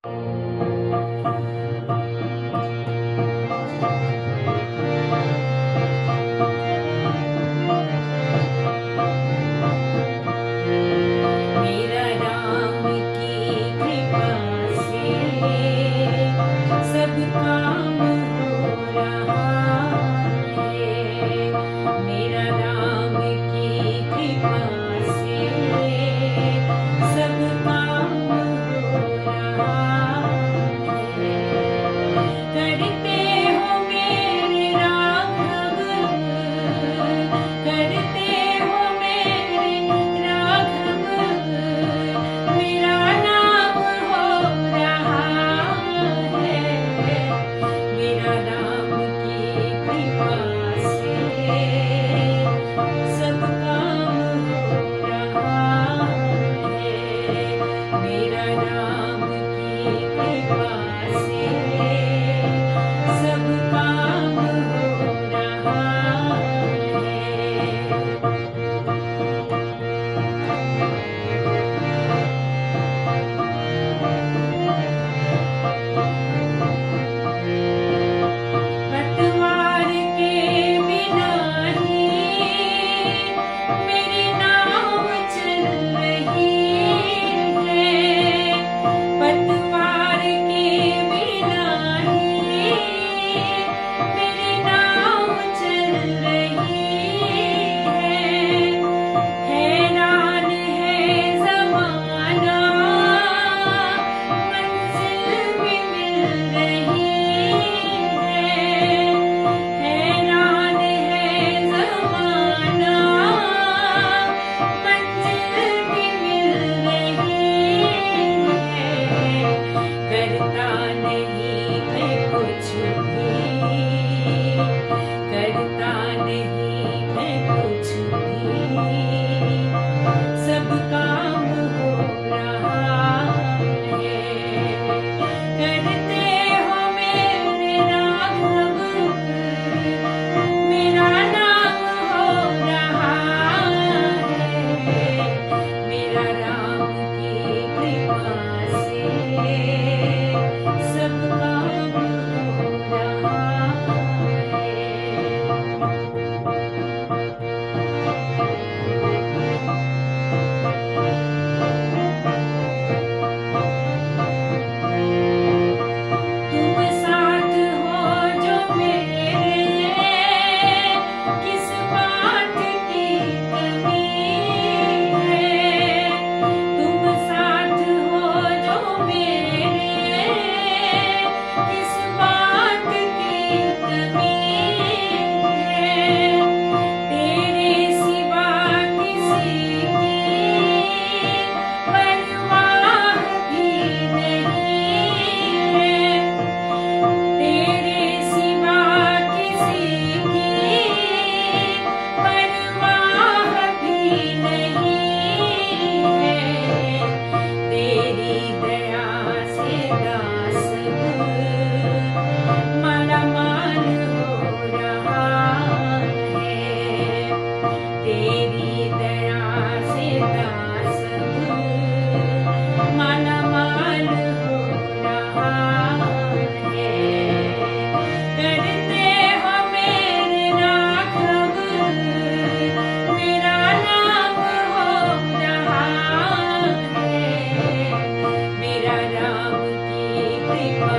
मेरा राम की कृपा से सब काम हो रहा है। मेरा राम की कृपा से सब काम हो रहा है। करते हो मेरे राघव, करते हो मेरे राघव, मेरा नाम हो रहा है। मेरा राम की कृपा से सब काम हो रहा है। मेरा राम की कृपा से सब काम हो रहा है। पतवार के बिना ही मेरी नाव चल रही है। पतवार के बिना ही मेरी नाव चल रही है। हैरान है ज़माना, मंजिल भी मिल रही है। हैरान है ज़माना, मंजिल भी मिल रही है। करता नहीं मैं कुछ भी, करता नहीं मैं कुछ भी, सब काम हो रहा है। करते हो मेरे राघव, मेरा नाम हो रहा है। मेरा राम की कृपा से सब काम हो रहा है। तुम साथ हो जो मेरे, किस बात की कमी है। तुम साथ हो जो मेरे, किस बात की कमी है। तेरे सिवा किसी की परवाह भी नहीं है। तेरे सिवा किसी की परवाह भी नहीं है। तेरी दया से दास मालामाल हो रहा है। तेरी दया से दास मालामाल हो रहा है। करते हो मेरे राघव, मेरा नाम हो रहा है। मेरा राम की कृपा